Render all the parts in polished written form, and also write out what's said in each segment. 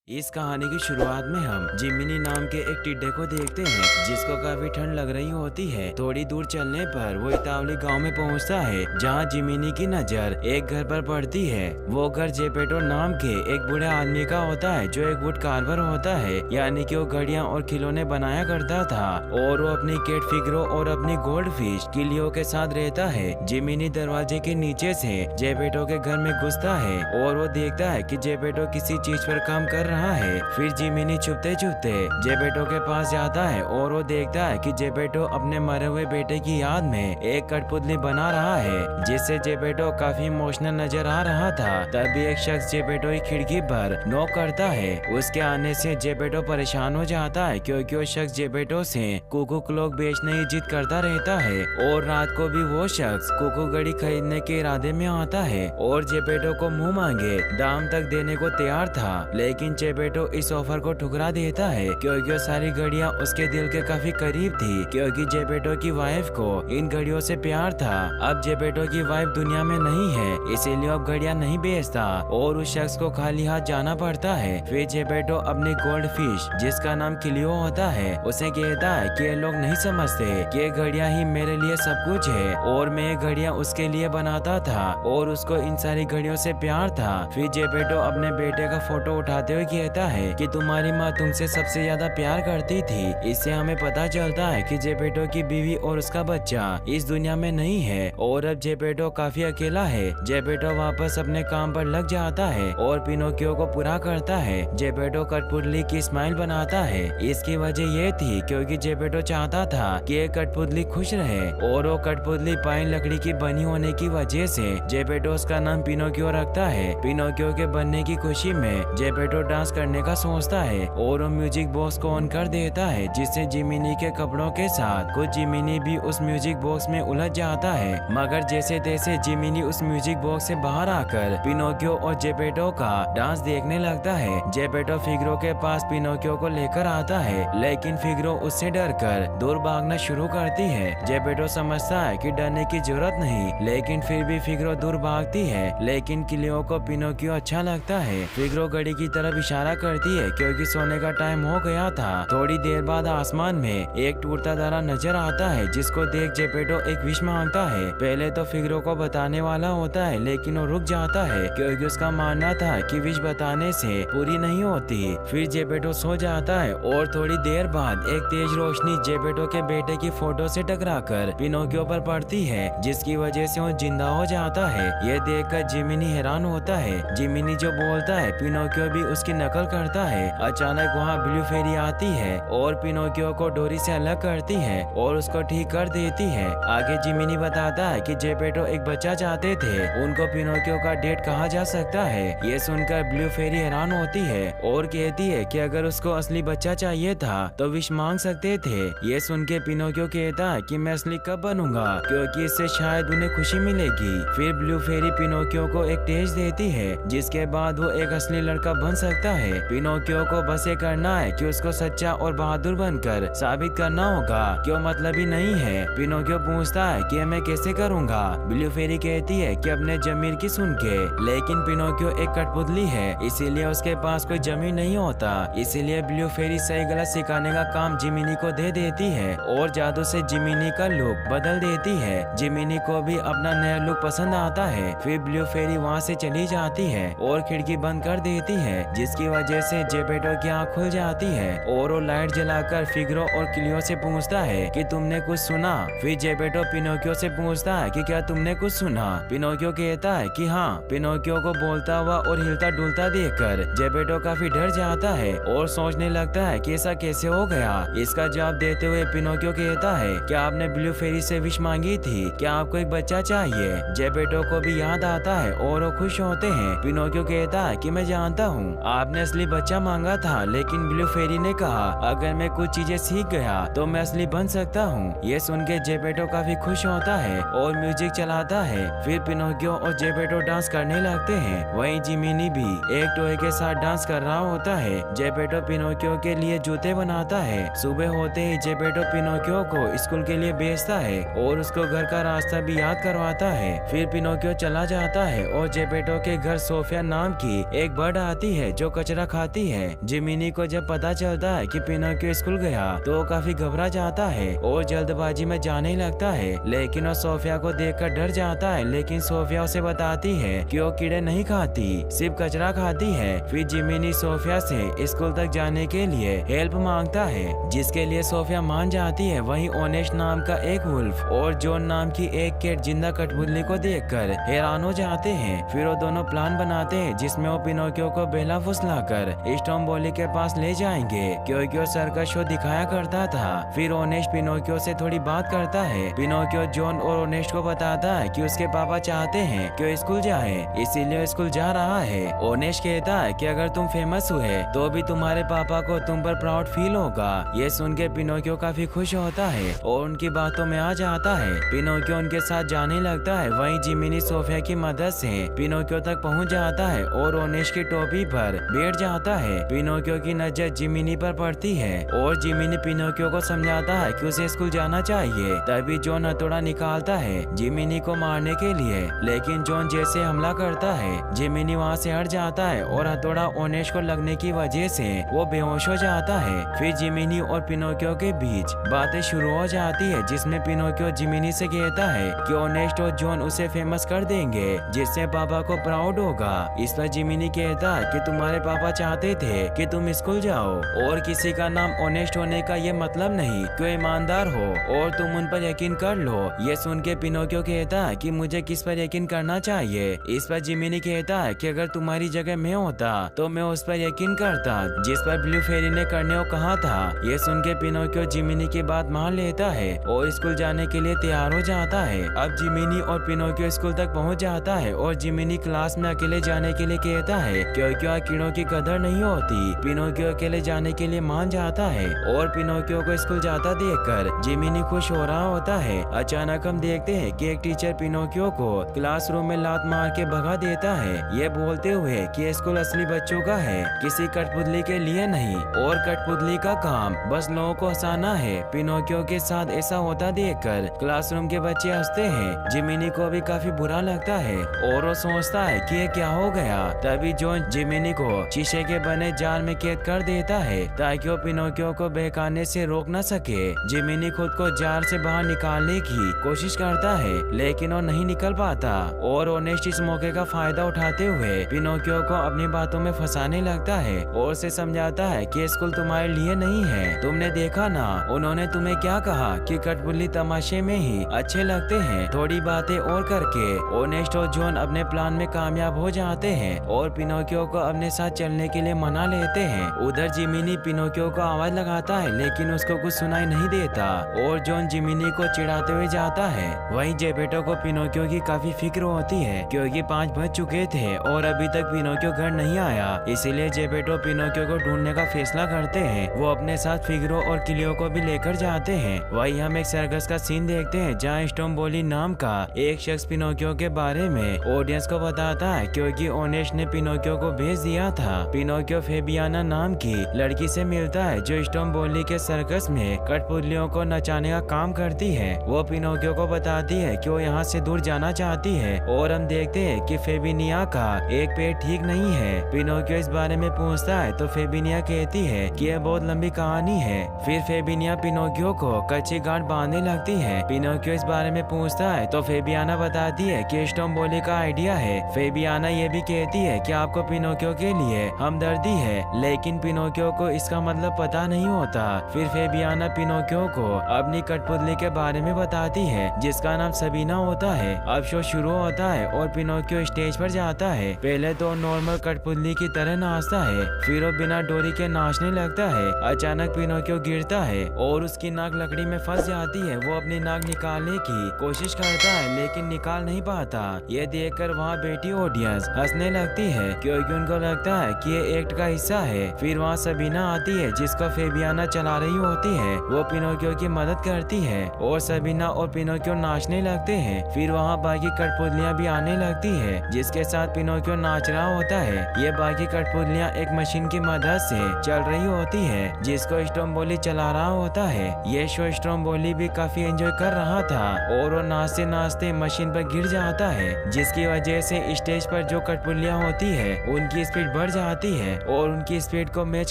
इस कहानी की शुरुआत में हम जिमिनी नाम के एक टिड्डे को देखते हैं जिसको काफी ठंड लग रही होती है। थोड़ी दूर चलने पर वो इतावली गांव में पहुंचता है जहां जिमिनी की नजर एक घर पर पड़ती है। वो घर जेपेटो नाम के एक बूढ़े आदमी का होता है जो एक वुड कार्वर होता है, यानी कि वो घड़ियां और खिलौने बनाया करता था और वो अपनी कैट फिगरो और अपनी गोल्ड फिश किलियो के साथ रहता है। जिमिनी दरवाजे के नीचे से जेपेटो के घर में घुसता है और वो देखता है कि जेपेटो किसी चीज पर काम कर रहा है। फिर जिमिनी छुपते छुपते जेपेटो के पास जाता है और वो देखता है कि जेपेटो अपने मरे हुए बेटे की याद में एक कठपुतली बना रहा है जिससे जेपेटो काफी इमोशनल नजर आ रहा था। तभी एक शख्स जेपेटो की खिड़की पर नॉक करता है। उसके आने से जेपेटो परेशान हो जाता है क्योंकि वो शख्स जेपेटो से कुकू क्लॉक बेचने की जिद करता रहता है और रात को भी वो शख्स कुकू घड़ी खरीदने के इरादे में आता है और जेपेटो को मुंह मांगे दाम तक देने को तैयार था, लेकिन जेपेटो इस ऑफर को ठुकरा देता है क्योंकि वो सारी घड़ियां उसके दिल के काफी करीब थी, क्योंकि जेपेटो की वाइफ को इन घड़ियों से प्यार था। अब जेपेटो की वाइफ दुनिया में नहीं है, इसीलिए अब घड़ियां नहीं बेचता और उस शख्स को खाली हाथ जाना पड़ता है। फिर जेपेटो अपनी गोल्ड फिश जिसका नाम किलियो होता है उसे कहता है कि ये लोग नहीं समझते कि ये घड़ियां ही मेरे लिए सब कुछ है और मैं ये घड़ियां उसके लिए बनाता था और उसको इन सारी घड़ियों से प्यार था। फिर जेपेटो अपने बेटे का फोटो उठाते हुए कहता है कि तुम्हारी माँ तुमसे सबसे ज्यादा प्यार करती थी। इससे हमें पता चलता है कि जेपेटो की बीवी और उसका बच्चा इस दुनिया में नहीं है और अब जेपेटो काफी अकेला है। जेपेटो वापस अपने काम पर लग जाता है और पिनोकियो को पूरा करता है। जेपेटो कठपुतली की स्माइल बनाता है। इसकी वजह ये थी क्योंकि जेपेटो चाहता था कि एक कठपुतली खुश रहे और वो कठपुतली पाइन लकड़ी की बनी होने की वजह से जेपेटो उसका नाम पिनोकियो रखता है। पिनोकियो के बनने की खुशी में जेपेटो डांस करने का सोचता है और वो म्यूजिक बॉक्स को ऑन कर देता है जिससे जिमिनी के कपड़ों के साथ कुछ जिमिनी भी उस म्यूजिक बॉक्स में उलझ जाता है। मगर जैसे तैसे जिमिनी उस म्यूजिक बॉक्स से बाहर आकर पिनोकियो और जेपेटो का डांस देखने लगता है। जेपेटो फिगरो के पास पिनोकियो को लेकर आता है, लेकिन फिगरो उससे डरकर दूर भागना शुरू करती है। जेपेटो समझता है कि डरने की जरूरत नहीं, लेकिन फिर भी फिगरो दूर भागती है। लेकिन किलियो को पिनोकियो अच्छा लगता है। फिगरो घड़ी की तरफ इशारा करती है क्योंकि सोने का टाइम हो गया था। थोड़ी देर बाद आसमान में एक टूटता तारा नजर आता है जिसको देख जेपेटो एक विश मांगता है। पहले तो फिगरो को बताने वाला होता है, लेकिन वो रुक जाता है क्योंकि उसका मानना था कि विश बताने से पूरी नहीं होती। फिर जेपेटो सो जाता है और थोड़ी देर बाद एक तेज रोशनी जेपेटो के बेटे की फोटो से टकराकर पिनोकियो पर पड़ती है जिसकी वजह से वो जिंदा हो जाता है। ये देखकर जिमिनी हैरान होता है। जिमिनी जो बोलता है पिनोकियो भी उसकी नकल करता है। अचानक वहाँ ब्लू फेरी आती है और पिनोकियो को डोरी से अलग करती है और उसको ठीक कर देती है। आगे जिमिनी बताता है कि जेपेटो एक बच्चा चाहते थे, उनको पिनोकियो का डेट कहा जा सकता है। ये सुनकर ब्लू फेरी हैरान होती है और कहती है कि अगर उसको असली बच्चा चाहिए था तो विश मांग सकते थे। ये सुन के पिनोकियो कहता है कि मैं असली कब बनूंगा, क्योंकि इससे शायद उन्हें खुशी मिलेगी। फिर ब्लू फेरी पिनोकियो को एक टेस्ट देती है जिसके बाद वो एक असली लड़का बन सकता है। पिनोकियो को बस ये करना है कि उसको सच्चा और बहादुर बनकर साबित करना होगा कि वो मतलबी नहीं है। पिनोकियो पूछता है कि मैं कैसे करूंगा। ब्लू फेरी कहती है कि अपने जमीर की सुन के, लेकिन पिनोकियो एक कठपुतली है इसीलिए उसके पास कोई जमीर नहीं होता। इसीलिए ब्लू फेरी सही गलत सिखाने का काम जिमिनी को दे देती है और जादू से जिमिनी का लुक बदल देती है। जिमिनी को भी अपना नया लुक पसंद आता है। फिर ब्लू फेरी वहाँ से चली जाती है और खिड़की बंद कर देती है जिसकी वजह से जेपेटो की आँख खुल जाती है और वो लाइट जलाकर फिगरो और किलियो से पूछता है कि तुमने कुछ सुना। फिर जेपेटो पिनोकियो से पूछता है कि क्या तुमने कुछ सुना। पिनोकियो कहता है कि हाँ। पिनोकियो को बोलता हुआ और हिलता डुलता देखकर जेपेटो काफी डर जाता है और सोचने लगता है कि ऐसा कैसे हो गया। इसका जवाब देते हुए पिनोकियो कहता है कि आपने ब्लू फेरी से विश मांगी थी, क्या आपको एक बच्चा चाहिए। जेपेटो को भी याद आता है और वो खुश होते हैं। पिनोकियो कहता है कि मैं जानता हूँ आपने असली बच्चा मांगा था, लेकिन ब्लू फेरी ने कहा अगर मैं कुछ चीजें सीख गया तो मैं असली बन सकता हूँ। ये सुन के जेपेटो काफी खुश होता है और म्यूजिक चलाता है। फिर पिनोकियो और जेपेटो डांस करने लगते हैं। वहीं जिमिनी भी एक टॉय के साथ डांस कर रहा होता है। जेपेटो पिनोकियो के लिए जूते बनाता है। सुबह होते ही जेपेटो पिनोकियो को स्कूल के लिए भेजता है और उसको घर का रास्ता भी याद करवाता है। फिर पिनोकियो चला जाता है और जेपेटो के घर सोफिया नाम की एक बर्ड आती है जो कचरा खाती है। जिमिनी को जब पता चलता है कि पिनोकियो स्कूल गया तो वो काफी घबरा जाता है और जल्दबाजी में जाने लगता है, लेकिन वो सोफिया को देखकर डर जाता है। लेकिन सोफिया उसे बताती है कि वो कीड़े नहीं खाती, सिर्फ कचरा खाती है। फिर जिमिनी सोफिया से स्कूल तक जाने के लिए हेल्प मांगता है, जिसके लिए सोफिया मान जाती है। वहीं ओनेश नाम का एक वुल्फ और जॉन नाम की एक कैट जिंदा कठपुतली को देखकर हैरान हो जाते हैं। फिर वो दोनों प्लान बनाते हैं जिसमें वो पिनोकियो को बेला फुसलाकर स्टोम्बोली के पास ले जाएंगे, क्योंकि वो सर्कस शो दिखाया करता था। फिर ओनेश पिनोकियो से थोड़ी बात करता है। पिनोकियो जॉन और ओनेश को बताता है कि उसके पापा चाहते हैं कि वो स्कूल जाए, इसीलिए स्कूल जा रहा है। ओनेश कहता है कि अगर तुम फेमस हुए तो भी तुम्हारे पापा को तुम पर प्राउड फील होगा। ये सुन के पिनोकियो काफी खुश होता है और उनकी बातों में आ जाता है। पिनोकियो उनके साथ जाने लगता है। वहीं जिमिनी सोफिया की मदद से पिनोकियो तक पहुंच जाता है और ओनेश की टोपी पर बैठ जाता है। पिनोकियो की नजर जिमिनी पर पड़ती है और जिमिनी पिनोकियो को समझाता है कि उसे स्कूल जाना चाहिए। तभी जॉन हथौड़ा निकालता है जिमिनी को मारने के लिए, लेकिन जॉन जैसे हमला करता है जिमिनी वहाँ से हट जाता है और हथौड़ा ओनेश को लगने की वजह से वो बेहोश हो जाता है। फिर जिमिनी और पिनोकियो के बीच बातें शुरू हो जाती है, जिसमें पिनोकियो जिमिनी से कहता है कि ओनेस्ट और जॉन उसे फेमस कर देंगे, जिससे पापा को प्राउड होगा। इस पर जिमिनी कहता है कि तुम्हारे पापा चाहते थे कि तुम स्कूल जाओ और किसी का नाम ओनेस्ट होने का ये मतलब नहीं कि ईमानदार हो और तुम उन पर यकीन कर लो। ये सुन के पिनोकियो कहता है कि मुझे किस पर यकीन करना चाहिए। इस पर जिमिनी कहता है कि अगर तुम्हारी जगह मैं होता तो मैं उस पर यकीन करता जिस पर ब्लू फेरी ने करने को कहा था। ये सुन के पिनोकियो जिमिनी की बात मान लेता है और स्कूल जाने के लिए तैयार हो जाता है। अब जिमिनी और पिनोकियो स्कूल तक पहुंच जाता है और जिमिनी क्लास में अकेले जाने के लिए कहता है क्योंकि वहाँ कीड़ों की कदर नहीं होती। पिनोकियो अकेले जाने के लिए मान जाता है और पिनोकियो को स्कूल जाता देखकर जिमिनी खुश हो रहा होता है। अचानक हम देखते हैं कि एक टीचर पिनोकियो को क्लासरूम में लात मार के भगा देता है, ये बोलते हुए कि स्कूल असली बच्चों का है, किसी कठपुतली के लिए नहीं, और कठपुतली का काम बस लोगों को हंसाना है। पिनोकियो के साथ ऐसा होता देखकर क्लासरूम के बच्चे हंसते हैं। जिमिनी को भी काफी बुरा लगता है और वो सोचता है कि ये क्या हो गया। तभी जॉन जिमिनी को शीशे के बने जाल में कैद कर देता है ताकि वो पिनोकियो को बहकाने से रोक न सके। जिमिनी खुद को जाल से बाहर निकालने की कोशिश करता है, लेकिन वो नहीं निकल पाता और ओनेस्ट इस मौके का फायदा उठाते हुए पिनोकियो को अपनी बातों में फंसाने लगता है और उसे समझाता है कि स्कूल तुम्हारे लिए नहीं है। तुमने देखा ना उन्होंने तुम्हें क्या कहा कि कठपुतली तमाशे में ही अच्छे लगते हैं। थोड़ी बातें और करके ओनेस्ट और जॉन अपने प्लान में कामयाब हो जाते हैं और पिनोकियो को अपने साथ चलने के लिए मना लेते हैं। उधर जिमिनी पिनोकियो को आवाज लगाता है, लेकिन उसको कुछ सुनाई नहीं देता और जॉन जिमिनी को चिढ़ाते हुए जाता है। वहीं जेपेटो को पिनोकियो की काफी फिक्र होती है क्योंकि 5 बज चुके थे और अभी तक पिनोकियो घर नहीं आया। इसीलिए जेपेटो पिनोकियो को ढूंढने का फैसला करते हैं। वो अपने साथ फिगरो और किलियो को भी लेकर जाते हैं। वहीं हम एक सर्कस का सीन देखते हैं जहाँ स्टोम्बोली नाम का एक शख्स पिनोकियो के बारे में ऑडियंस को बताता है क्योंकि ओनेश ने पिनोकियो को भेज दिया था। पिनोकियो फेबियाना नाम की लड़की से मिलता है जो स्टोम्बोली के सर्कस में कठपुतलियों को नचाने का काम करती है। वो पिनोकियो को बताती है कि वो यहाँ से दूर जाना चाहती है और हम देखते हैं कि फेबिनिया का एक पेट ठीक नहीं है। पिनोकियो इस बारे में पूछता है तो फेबिनिया कहती है कि यह बहुत लंबी कहानी है। फिर फेबिनिया पिनोकियो को कच्ची गांठ बांधने लगती है। पिनोकियो इस बारे में पूछता है तो फेबियाना बताती है कि स्टोम्बोली का आइडिया है। फेबियाना ये भी कहती है कि आपको पिनोकियो के लिए हमदर्दी है, लेकिन पिनोकियो को इसका मतलब पता नहीं होता। फिर फेबियाना पिनोकियो को अपनी कठपुतली के बारे में बताती है जिसका नाम सबीना होता है। अब शो शुरू होता है और पिनोकियो स्टेज पर जाता है। पहले तो नॉर्मल कठपुतली की तरह नाचता है, फिर वो बिना डोरी के नाचने लगता है। अचानक पिनोकियो गिरता है और उसकी नाक लकड़ी में फंस जाती है। वो अपनी नाक निकालने की कोशिश करता है लेकिन निकाल नहीं पाता। ये देखकर वहाँ बैठी ऑडियंस हंसने लगती है क्योंकि उनको लगता है कि ये एक्ट का हिस्सा है। फिर वहाँ सबीना आती है जिसको फेबियाना चला रही होती है। वो पिनोकियो की मदद करती है और सबीना और पिनोकियो नाचने लगते हैं। फिर वहाँ बाकी कठपुतलियाँ भी आने लगती है जिसके साथ पिनोकियो नाच रहा होता है। ये बाकी कठपुतलियाँ एक मशीन की मदद से चल रही होती है जिसको स्टोम्बोली चला रहा होता है। ये शो स्टोम्बोली भी काफी एंजॉय कर रहा था और वो नाचते नाचते मशीन पर गिर जाता है जिसकी वजह से स्टेज पर जो कठपुतलियाँ होती है उनकी स्पीड बढ़ बढ़ जाती है और उनकी स्पीड को मैच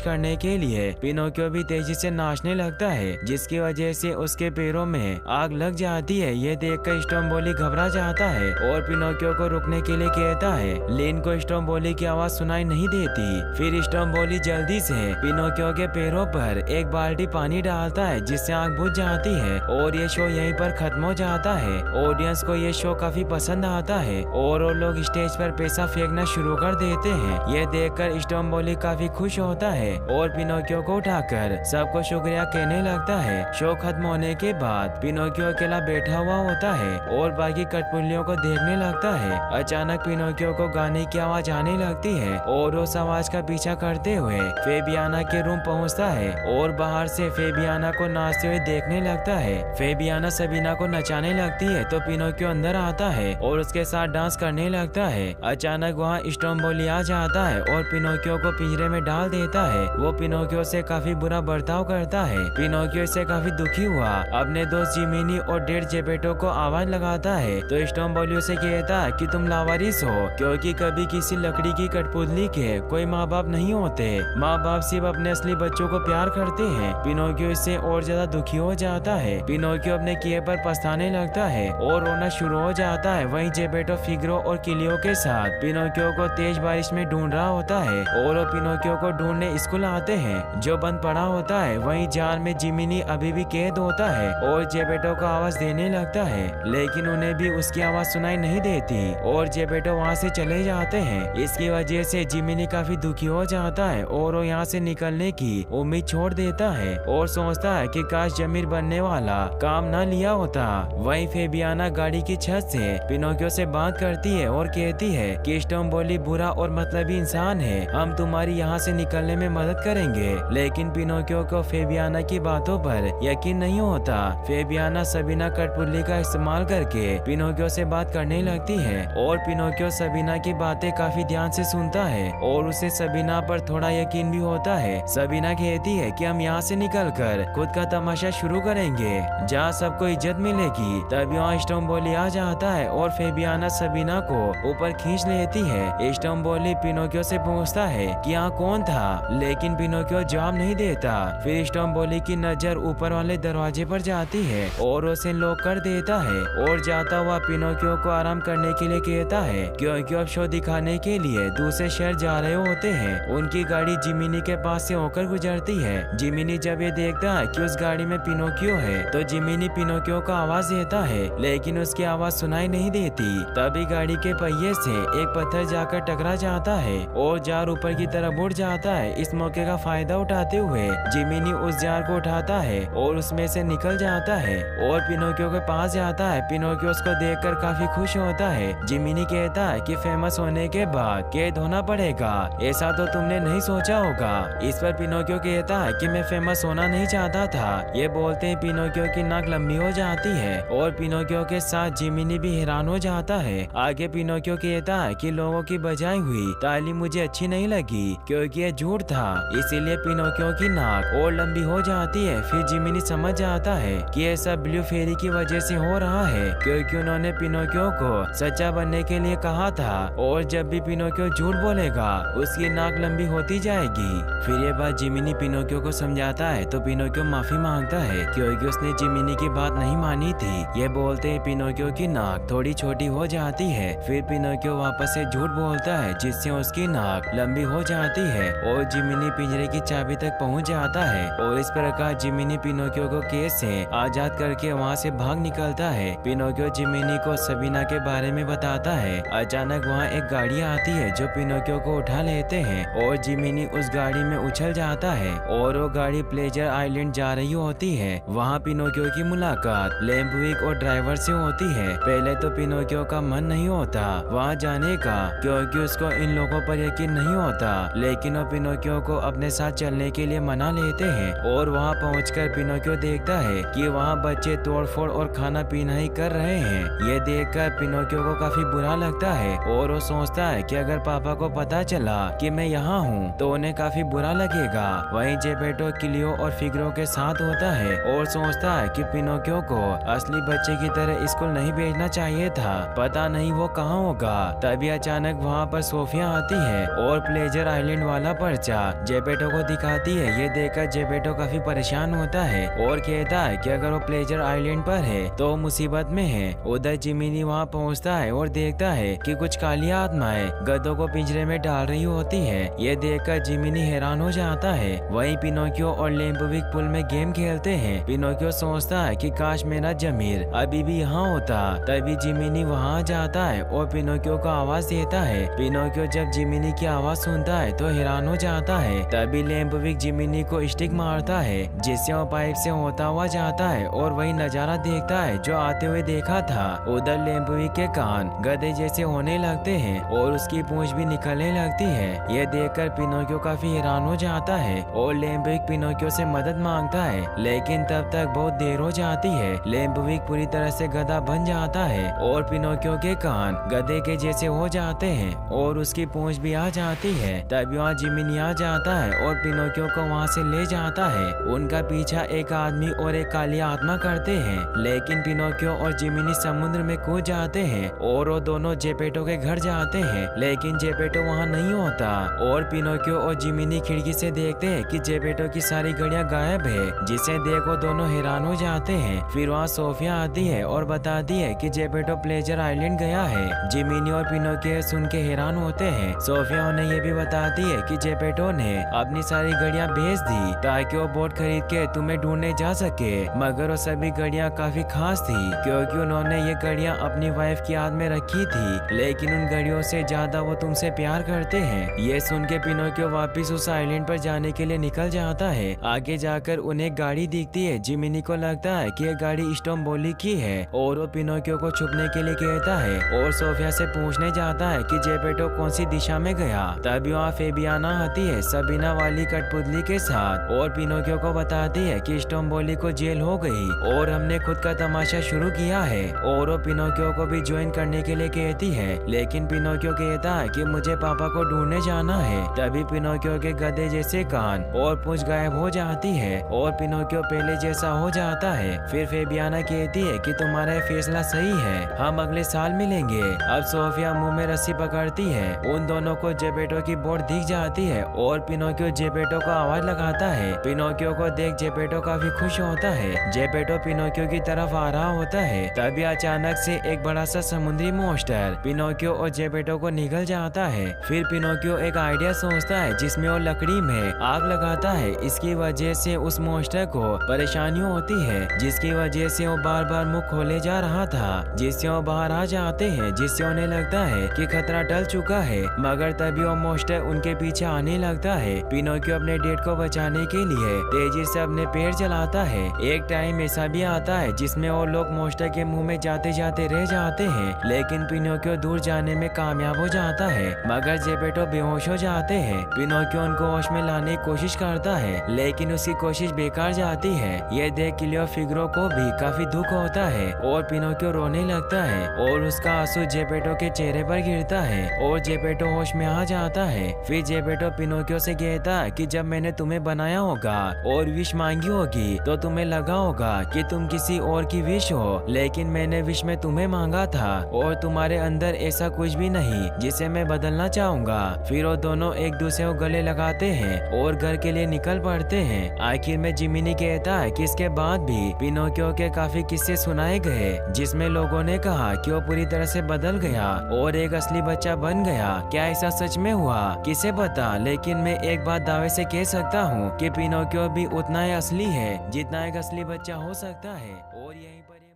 करने के लिए पिनोकियो भी तेजी से नाचने लगता है, जिसकी वजह से उसके पैरों में आग लग जाती है। ये देखकर स्टोम्बोली घबरा जाता है और पिनोकियो को रुकने के लिए कहता है। लिन को स्टोम्बोली की आवाज सुनाई नहीं देती। फिर स्टोम्बोली जल्दी से पिनोकियो के पैरों पर एक बाल्टी पानी डालता है, जिससे आग बुझ जाती है और ये शो यहीं पर खत्म हो जाता है। ऑडियंस को ये शो काफी पसंद आता है और वो लोग स्टेज पर पैसा फेंकना शुरू कर देते हैं। ये देखकर स्टोम्बोली काफी खुश होता है और पिनोकियो को उठाकर सबको शुक्रिया कहने लगता है। शो खत्म होने के बाद पिनोकियो अकेला बैठा हुआ होता है और बाकी कठपुतलियों को देखने लगता है। अचानक पिनोकियो को गाने की आवाज आने लगती है और उस आवाज का पीछा करते हुए फेबियाना के रूम पहुंचता है और बाहर से फेबियाना को नाचते हुए देखने लगता है। फेबियाना सबीना को नचाने लगती है तो पिनोकियो अंदर आता है और उसके साथ डांस करने लगता है। अचानक वहाँ स्टोम्बोली आ जाता है और पिनोकियो को पिंजरे में डाल देता है। वो पिनोकियो से काफी बुरा बर्ताव करता है। पिनोकियो इससे काफी दुखी हुआ अपने दोस्त जिमिनी और डेड जेपेटो को आवाज लगाता है तो स्टोम्बोली उसे कहता है कि तुम लावारिस हो, क्योंकि कभी किसी लकड़ी की कठपुतली के कोई माँ बाप नहीं होते। माँ बाप सिर्फ अपने असली बच्चों को प्यार करते हैं। पिनोकियो इससे और ज्यादा दुखी हो जाता है। पिनोकियो अपने किए पर पछताने लगता है और रोना शुरू हो जाता है। वहीं जेपेटो फिगरो और किलियो के साथ पिनोकियो को तेज बारिश में ढूंढ रहा होता है और वो पिनोकियो को ढूंढने स्कूल आते हैं जो बंद पड़ा होता है। वहीं जाल में जिमिनी अभी भी कैद होता है और जेपेटो को आवाज देने लगता है, लेकिन उन्हें भी उसकी आवाज सुनाई नहीं देती और जेपेटो वहाँ से चले जाते हैं। इसकी वजह से जिमिनी काफी दुखी हो जाता है और वो यहाँ से निकलने की उम्मीद छोड़ देता है और सोचता है कि काश जमीर बनने वाला काम न लिया होता। वहीं फेबियाना गाड़ी की छत से पिनोकियो से बात करती है और कहती है कि स्टोम्बोली बुरा और मतलबी इंसान है, हम तुम्हारी यहाँ से निकलने में मदद करेंगे। लेकिन पिनोकियो को फेबियाना की बातों पर यकीन नहीं होता। फेबियाना सबीना कठपुतली का इस्तेमाल करके पिनोकियो से बात करने लगती है और पिनोकियो सबीना की बातें काफी ध्यान से सुनता है और उसे सबीना पर थोड़ा यकीन भी होता है। सबीना कहती है कि हम यहाँ से निकलकर खुद का तमाशा शुरू करेंगे जहाँ सबको इज्जत मिलेगी। तभी वहाँ स्टोम्बोली आ जाता है और फेबियाना सबीना को ऊपर खींच लेती है। स्टोम्बोली पिनोकियो से पूछता है कि यहाँ कौन था, लेकिन पिनोकियो जवाब नहीं देता। फिर स्टोम्बोली की नजर ऊपर वाले दरवाजे पर जाती है और उसे लॉक कर देता है और जाता हुआ पिनोकियो को आराम करने के लिए कहता है, क्योंकि अब शो दिखाने के लिए दूसरे शहर जा रहे होते हैं। उनकी गाड़ी जिमिनी के पास से होकर गुजरती है। जिमिनी जब ये देखता है कि उस गाड़ी में पिनोकियो है तो जिमिनी पिनोकियो को आवाज देता है, लेकिन उसकी आवाज सुनाई नहीं देती। तभी गाड़ी के पहिए से एक पत्थर जाकर टकरा जाता है और जार ऊपर की तरफ उड़ जाता है। इस मौके का फायदा उठाते हुए जिमिनी उस जार को उठाता है और उसमें से निकल जाता है और पिनोकियो के पास जाता है। पिनोकियो उसको देखकर काफी खुश होता है। जिमिनी कहता है कि फेमस होने के बाद कैद होना पड़ेगा, ऐसा तो तुमने नहीं सोचा होगा। इस पर पिनोकियो कहता है कि मैं फेमस होना नहीं चाहता था। ये बोलते ही पिनोकियो की नाक लंबी हो जाती है और पिनोकियो के साथ जिमिनी भी हैरान हो जाता है। आगे पिनोकियो कहता है कि लोगों की बजाई हुई ताली मुझे अच्छी नहीं लगी, क्योंकि ये झूठ था, इसीलिए पिनोकियो की नाक और लंबी हो जाती है। फिर जिमिनी समझ जाता है कि ये सब ब्लू फेरी की वजह से हो रहा है, क्योंकि उन्होंने पिनोकियो को सच्चा बनने के लिए कहा था और जब भी पिनोकियो झूठ बोलेगा उसकी नाक लंबी होती जाएगी। फिर ये बात जिमिनी पिनोकियो को समझाता है तो पिनोकियो माफी मांगता है, क्योंकि उसने जिमिनी की बात नहीं मानी थी। ये बोलते ही पिनोकियो की नाक थोड़ी छोटी हो जाती है। फिर पिनोकियो वापस से झूठ बोलता है, जिससे उसकी नाक लंबी हो जाती है और जिमिनी पिंजरे की चाबी तक पहुंच जाता है और इस प्रकार जिमिनी पिनोकियो को केस से आजाद करके वहां से भाग निकलता है। पिनोकियो जिमिनी को सबीना के बारे में बताता है। अचानक वहाँ एक गाड़ी आती है जो पिनोकियो को उठा लेते हैं और जिमिनी उस गाड़ी में उछल जाता है और वो गाड़ी प्लेजर आइलैंड जा रही होती है। वहाँ पिनोकियो की मुलाकात लैम्पविक और ड्राइवर से होती है। पहले तो पिनोकियो का मन नहीं होता वहाँ जाने का, क्योंकि उसको इन लोगों पर यकीन नहीं होता, लेकिन वो पिनोकियो को अपने साथ चलने के लिए मना लेते हैं और वहाँ पहुंचकर पिनोकियो देखता है कि वहाँ बच्चे तोड़फोड़ और खाना पीना ही कर रहे हैं। ये देखकर पिनोकियो को काफी बुरा लगता है और वो सोचता है कि अगर पापा को पता चला कि मैं यहाँ हूँ तो उन्हें काफी बुरा लगेगा। वहीं जेपेटो किलियो और फिगरो के साथ होता है और सोचता है कि पिनोकियो को असली बच्चे की तरह स्कूल नहीं भेजना चाहिए था, पता नहीं वो कहाँ होगा। तभी अचानक वहाँ पर सोफिया आती है है और प्लेजर आइलैंड वाला पर्चा जेपेटो को दिखाती है। ये देखकर जेपेटो काफी परेशान होता है और कहता है कि अगर वो प्लेजर आइलैंड पर है तो मुसीबत में है। उधर जिमिनी वहाँ पहुँचता है और देखता है कि कुछ काली आत्माएं गधों को पिंजरे में डाल रही होती है। ये देखकर जिमिनी हैरान हो जाता है। वहीं पिनोकियो और लेम्बोविक पुल में गेम खेलते हैं। पिनोकियो सोचता है कि काश मेरा जमीर अभी भी यहाँ होता। तभी जिमिनी वहाँ जाता है और पिनोकियो को आवाज देता है। पिनोकियो जब जिमिनी की आवाज सुनता है तो हैरान हो जाता है। तभी लेम्बोविक जिमिनी को स्टिक मारता है जिससे वो पाइप से होता हुआ जाता है और वही नजारा देखता है जो आते हुए देखा था। उधर लेम्बोविक के कान गधे जैसे होने लगते हैं और उसकी पूंछ भी निकलने लगती है। ये देखकर पिनोकियो काफी हैरान हो जाता है और लेम्बोविक पिनोकियो से मदद मांगता है, लेकिन तब तक बहुत देर हो जाती है। लेम्बोविक पूरी तरह से गधा बन जाता है और पिनोकियो के कान गधे के जैसे हो जाते हैं और उसकी पूंछ भी आ जाती है। तभी वहाँ जिमिनी आ जाता है और पिनोकियो को वहाँ से ले जाता है। उनका पीछा एक आदमी और एक काली आत्मा करते हैं, लेकिन पिनोकियो और जिमिनी समुद्र में कूद जाते हैं और वो दोनों जेपेटो के घर जाते हैं, लेकिन जेपेटो वहाँ नहीं होता। और पिनोकियो और जिमिनी खिड़की से देखते हैं कि जेपेटो की सारी घड़ियां गायब है, जिसे देख वो दोनों हैरान हो जाते हैं। फिर वहाँ सोफिया आती है और बताती है कि जेपेटो प्लेजर आइलैंड गया है। जिमिनी और पिनोकियो सुन के हैरान होते हैं। सोफिया उन्हें ये भी बताती है कि जेपेटो ने अपनी सारी घड़ियां बेच दी ताकि वो बोट खरीद के तुम्हें ढूंढने जा सके, मगर वो सभी घड़ियां काफी खास थी क्योंकि उन्होंने ये घड़ियां अपनी वाइफ की याद में रखी थी, लेकिन उन घड़ियों से ज्यादा वो तुमसे प्यार करते हैं। ये सुन के पिनोकियो वापिस उस आइलैंड पर जाने के लिए निकल जाता है। आगे जाकर उन्हें गाड़ी दिखती है। जिमिनी को लगता है कि ये गाड़ी स्टोम्बोली की है और वो पिनोकियो को छुपने के लिए कहता है और सोफिया से पूछने जाता है कि जेपेटो कौन सी दिशा में गया। तभी वहाँ फेबियाना आती है सबीना वाली कठपुतली के साथ और पिनोकियो को बताती है कि स्टोम्बोली को जेल हो गई और हमने खुद का तमाशा शुरू किया है, और वो पिनोकियो को भी ज्वाइन करने के लिए कहती है, लेकिन पिनोकियो कहता है कि मुझे पापा को ढूंढने जाना है। तभी पिनोकियो के गधे जैसे कान और पूंछ गायब हो जाती है और पिनोकियो पहले जैसा हो जाता है। फिर फेबियाना कहती है कि तुम्हारा फैसला सही है, हम अगले साल मिलेंगे। अब सोफिया मुंह में रस्सी पकड़ती है। उन दोनों को जेपेटो की बोट दिख जाती है और पिनोकियो जेपेटो को आवाज लगाता है। पिनोकियो को देख जेपेटो काफी खुश होता है। जेपेटो पिनोकियो की तरफ आ रहा होता है। तभी अचानक से एक बड़ा सा समुद्री मॉन्स्टर पिनोकियो और जेपेटो को निगल जाता है। फिर पिनोकियो एक आइडिया सोचता है जिसमें वो लकड़ी में आग लगाता है। इसकी वजह से उस मॉन्स्टर को परेशानी होती है, जिसकी वजह से वो बार बार मुंह खोले जा रहा था, जिससे वो बाहर आ जाते हैं, जिससे उन्हें लगता है कि खतरा टल चुका है। मगर तभी वो मॉन्स्टर उनके पीछे आने लगता है। पिनोकियो अपने डेड को बचाने के लिए तेजी से अपने पैर चलाता है। एक टाइम ऐसा भी आता है जिसमें वो लोग मॉन्स्टर के मुंह में जाते जाते रह जाते हैं, लेकिन पिनोकियो दूर जाने में कामयाब हो जाता है, मगर जेपेटो बेहोश हो जाते हैं। पिनोकियो उनको होश में लाने की कोशिश करता है, लेकिन उसकी कोशिश बेकार जाती है। ये देख क्लियो फिगरो को भी काफी दुख होता है और पिनोकियो रोने लगता है और उसका आंसू जेपेटो के चेहरे पर गिरता है और जेपेटो होश में आ जाता है। फिर जेपेटो पिनोकियो से कहता है कि जब मैंने तुम्हें बनाया होगा और विश मांगी होगी तो तुम्हें लगा होगा कि तुम किसी और की विश हो, लेकिन मैंने विश में तुम्हें मांगा था और तुम्हारे अंदर ऐसा कुछ भी नहीं जिसे मैं बदलना चाहूंगा। फिर वो दोनों एक दूसरे को गले लगाते हैं और घर के लिए निकल पड़ते हैं। आखिर में जिमिनी कहता है कि इसके बाद भी पिनोकियो के काफी किस्से सुनाए गए जिसमें लोगों ने कहा कि वो पूरी तरह से बदल गया और एक असली बच्चा बन गया। क्या ऐसा सच में हुआ किसे पता, लेकिन मैं एक बात दावे से कह सकता हूँ कि पिनोकियो भी उतना ही असली है जितना एक असली बच्चा हो सकता है। और यहीं पर